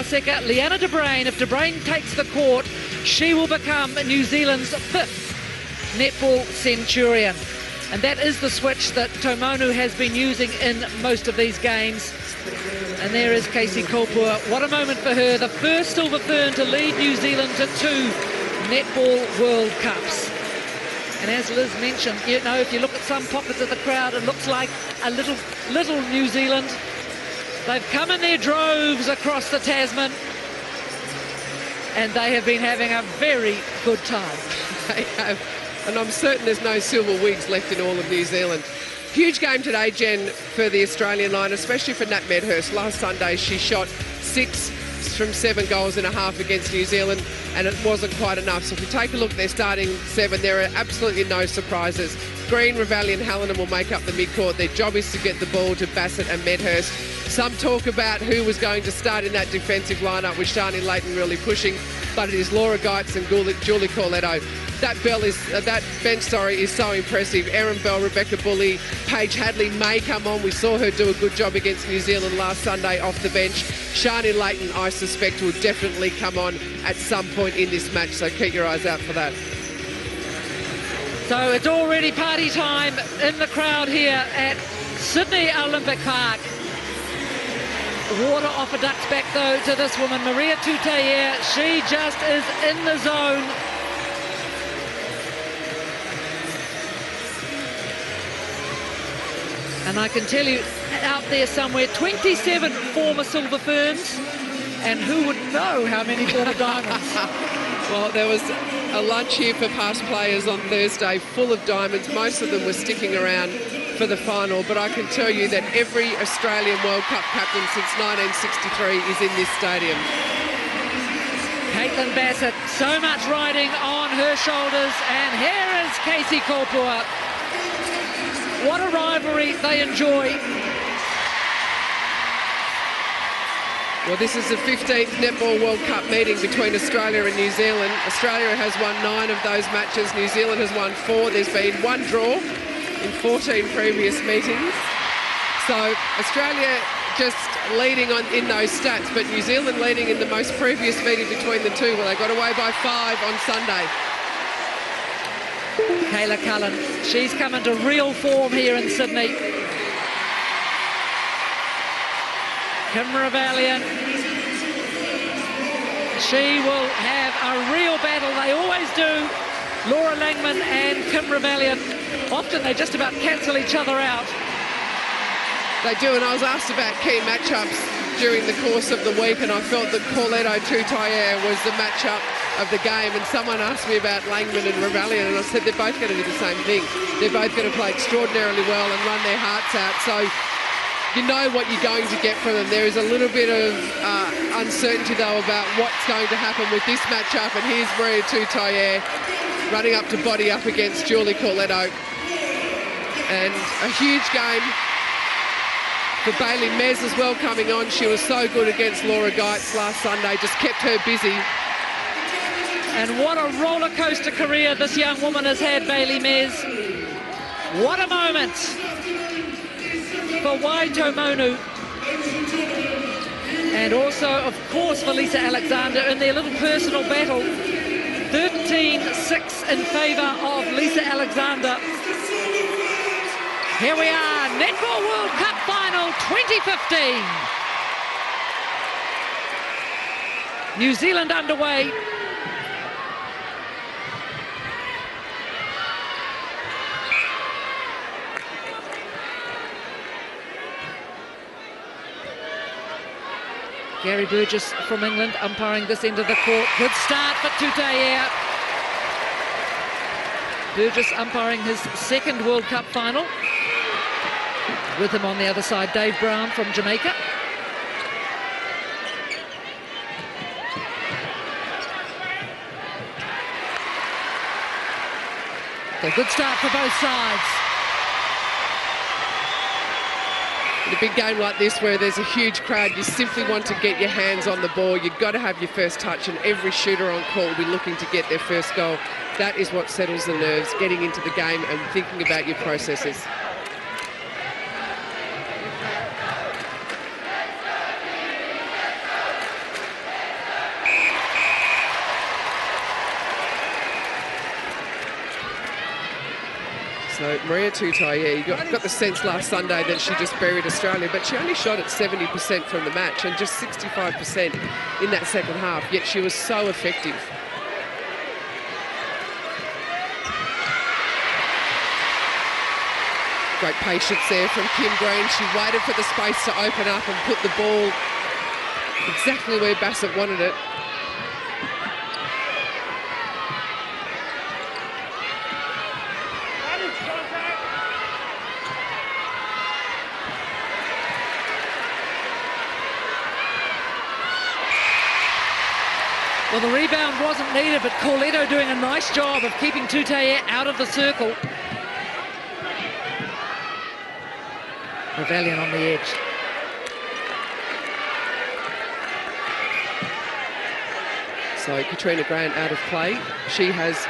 Paseka, Leanna De Bruyn. If De Bruyn takes the court, she will become New Zealand's 5th netball centurion. And that is the switch that Tomonu has been using in most of these games. And there is Casey Kolpua. What a moment for her. The first Silver Fern to lead New Zealand to 2 Netball World Cups. And as Liz mentioned, you know, if you look at some pockets of the crowd, it looks like a little New Zealand. They've come in their droves across the Tasman, and they have been having a very good time. They have, and I'm certain there's no silver wigs left in all of New Zealand. Huge game today, Jen, for the Australian line, especially for Nat Medhurst. Last Sunday, she shot 6 from 7 goals and a half against New Zealand, and it wasn't quite enough. So if you take a look at their starting 7, there are absolutely no surprises. Green, Ravalli and Hallinan will make up the midcourt. Their job is to get the ball to Bassett and Medhurst. Some talk about who was going to start in that defensive lineup with Shani Layton really pushing, but it is Laura Geitz and Julie Corletto. That bench is so impressive. Erin Bell, Rebecca Bully, Paige Hadley may come on. We saw her do a good job against New Zealand last Sunday off the bench. Shani Layton, I suspect, will definitely come on at some point in this match, so keep your eyes out for that. So it's already party time in the crowd here at Sydney Olympic Park. Water off a duck's back, though, to this woman, Maria Tutayer. She just is in the zone. And I can tell you, out there somewhere, 27 former Silver Ferns, and who would know how many former Diamonds? Well, there was a lunch here for past players on Thursday full of Diamonds. Most of them were sticking around for the final, but I can tell you that every Australian World Cup captain since 1963 is in this stadium. Caitlin Bassett, so much riding on her shoulders, and here is Casey Kolpua. What a rivalry they enjoy. Well, this is the 15th Netball World Cup meeting between Australia and New Zealand. Australia has won 9 of those matches. New Zealand has won 4. There's been 1 draw in 14 previous meetings. So Australia just leading in those stats, but New Zealand leading in the most previous meeting between the two, where they got away by 5 on Sunday. Kayla Cullen, she's come into real form here in Sydney. Kim Ravallian, she will have a real battle. They always do. Laura Langman and Kim Ravallian, often they just about cancel each other out. They do, and I was asked about key matchups during the course of the week, and I felt that Corletto Tutayer was the matchup of the game, and someone asked me about Langman and Ravallian, and I said they're both going to do the same thing. They're both going to play extraordinarily well and run their hearts out, so you know what you're going to get from them. There is a little bit of uncertainty, though, about what's going to happen with this matchup, and here's Maria Tutayer running up to body up against Julie Corletto. And a huge game for Bailey Mez as well coming on. She was so good against Laura Geitz last Sunday, just kept her busy. And what a roller coaster career this young woman has had, Bailey Mez. What a moment for Wai Tomonu. And also, of course, for Lisa Alexander in their little personal battle. 13-6 in favour of Lisa Alexander. Here we are, Netball World Cup Final 2015. New Zealand underway. Gary Burgess from England umpiring this end of the court. Good start for Tutayer. Burgess umpiring his 2nd World Cup final. With him on the other side, Dave Brown from Jamaica. A good start for both sides. In a big game like this, where there's a huge crowd, you simply want to get your hands on the ball. You've got to have your first touch, and every shooter on court will be looking to get their first goal. That is what settles the nerves, getting into the game and thinking about your processes. So Maria Tutaye, got the sense last Sunday that she just buried Australia, but she only shot at 70% from the match and just 65% in that second half, yet she was so effective. Great patience there from Kim Green. She waited for the space to open up and put the ball exactly where Bassett wanted it. Well, the rebound wasn't needed, but Corletto doing a nice job of keeping Tutaye out of the circle. Rebellion on the edge. So Katrina Grant out of play. She has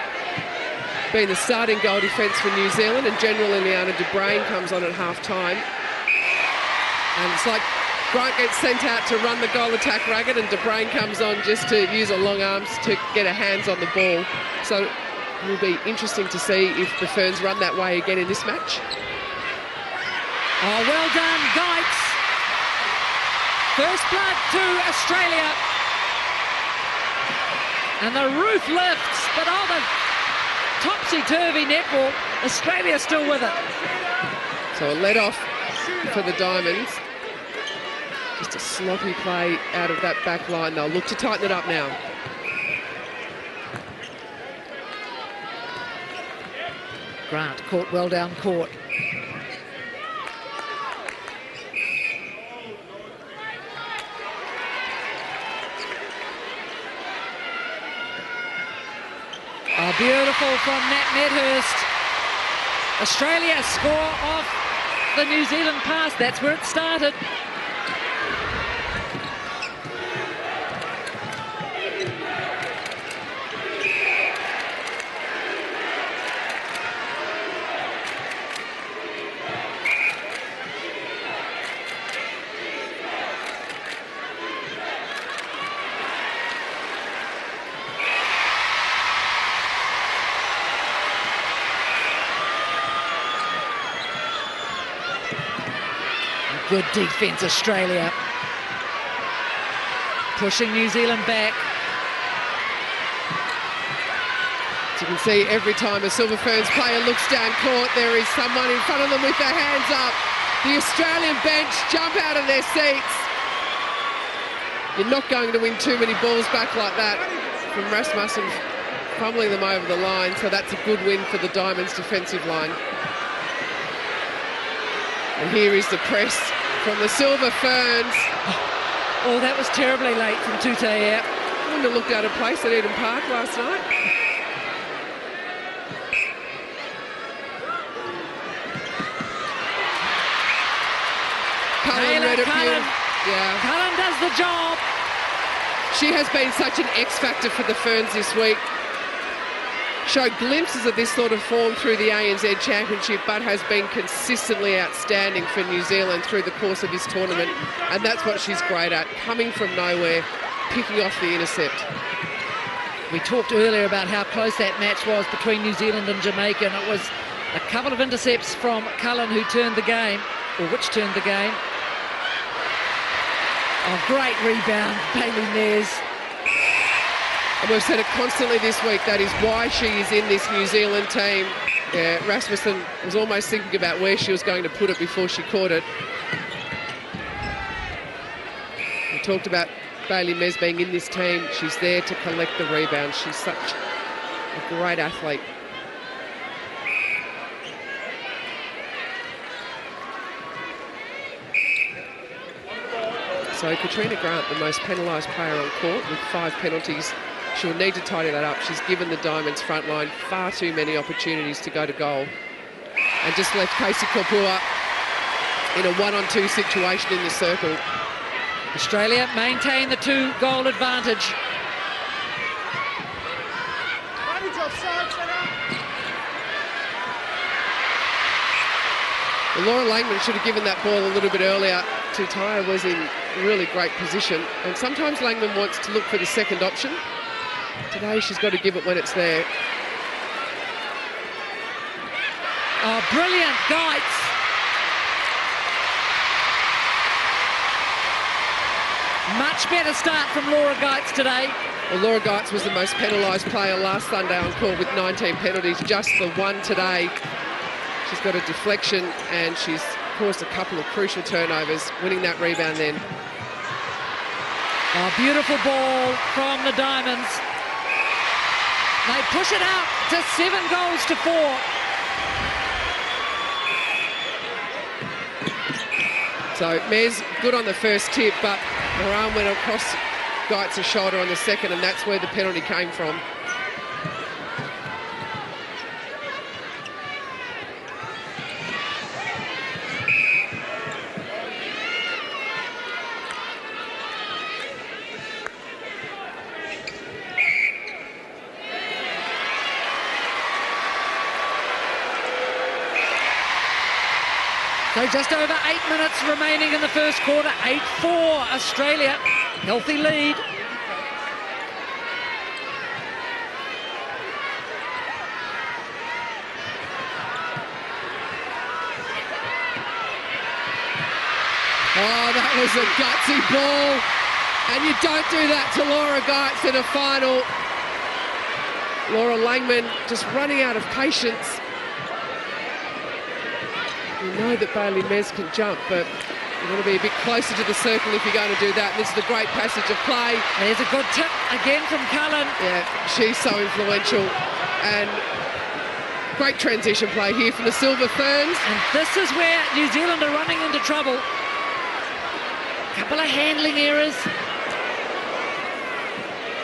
been the starting goal defence for New Zealand, and General Liliana de Bruin comes on at half-time. And it's like Grant gets sent out to run the goal attack ragged, and de Bruin comes on just to use her long arms to get her hands on the ball. So it will be interesting to see if the Ferns run that way again in this match. Oh, well done, Geitz. First blood to Australia. And the roof lifts, but oh, the topsy-turvy netball. Australia still with it. So a let-off for the Diamonds. Just a sloppy play out of that back line. They'll look to tighten it up now. Grant caught well down court. Oh, beautiful from Nat Medhurst. Australia score off the New Zealand pass. That's where it started. Good defence, Australia. Pushing New Zealand back. As you can see, every time a Silver Ferns player looks down court, there is someone in front of them with their hands up. The Australian bench jump out of their seats. You're not going to win too many balls back like that from Rasmussen fumbling them over the line, so that's a good win for the Diamonds' defensive line. And here is the press from the Silver Ferns. Oh, that was terribly late from Tutaye. Wouldn't have looked out of place at Eden Park last night. Cullen read it. Yeah. Cullen does the job. She has been such an X factor for the Ferns this week. Showed glimpses of this sort of form through the ANZ Championship, but has been consistently outstanding for New Zealand through the course of this tournament. And that's what she's great at, coming from nowhere, picking off the intercept. We talked earlier about how close that match was between New Zealand and Jamaica, and it was a couple of intercepts from Cullen who turned the game, or which turned the game. Oh, great rebound, Bailey Nares. And we've said it constantly this week, that is why she is in this New Zealand team. Yeah, Rasmussen was almost thinking about where she was going to put it before she caught it. We talked about Bailey Mes being in this team. She's there to collect the rebounds. She's such a great athlete. So Katrina Grant, the most penalised player on court with 5 penalties. She'll need to tidy that up. She's given the Diamonds front line far too many opportunities to go to goal, and just left Casey Korpua in a 1-on-2 situation in the circle. Australia maintain the 2-goal advantage. Well, Laura Langman should have given that ball a little bit earlier. Tutaye was in really great position, and sometimes Langman wants to look for the second option. Today she's got to give it when it's there. Oh, brilliant, Geitz. Much better start from Laura Geitz today. Well, Laura Geitz was the most penalised player last Sunday on court with 19 penalties, just the one today. She's got a deflection and she's caused a couple of crucial turnovers, winning that rebound then. Oh, beautiful ball from the Diamonds. They push it out to 7 goals to 4. So Mez good on the first tip, but her arm went across Geitz's shoulder on the second, and that's where the penalty came from. So just over 8 minutes remaining in the first quarter. 8-4 Australia. Healthy lead. Oh, that was a gutsy ball. And you don't do that to Laura Geitz in a final. Laura Langman just running out of patience. You know that Bailey Mez can jump, but you want to be a bit closer to the circle if you're going to do that. And this is a great passage of play. There's a good tip again from Cullen. Yeah, she's so influential. And great transition play here from the Silver Ferns. And this is where New Zealand are running into trouble. Couple of handling errors.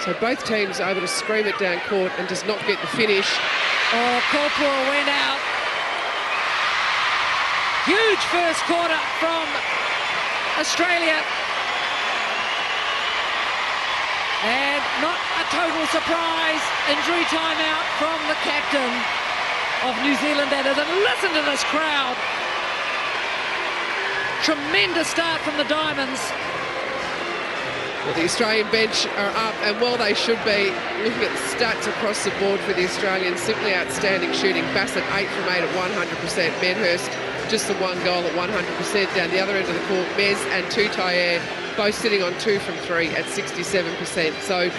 So both teams are able to scream it down court and just not get the finish. Oh, Corporal went out. Huge first quarter from Australia. And not a total surprise. Injury timeout from the captain of New Zealand. That is, and listen to this crowd. Tremendous start from the Diamonds. Well, the Australian bench are up, and well they should be. Looking at the stats across the board for the Australians, simply outstanding shooting. Bassett 8 from 8 at 100%. Medhurst just the 1 goal at 100%. Down the other end of the court, Mez and Tutayer both sitting on 2 from 3 at 67%. So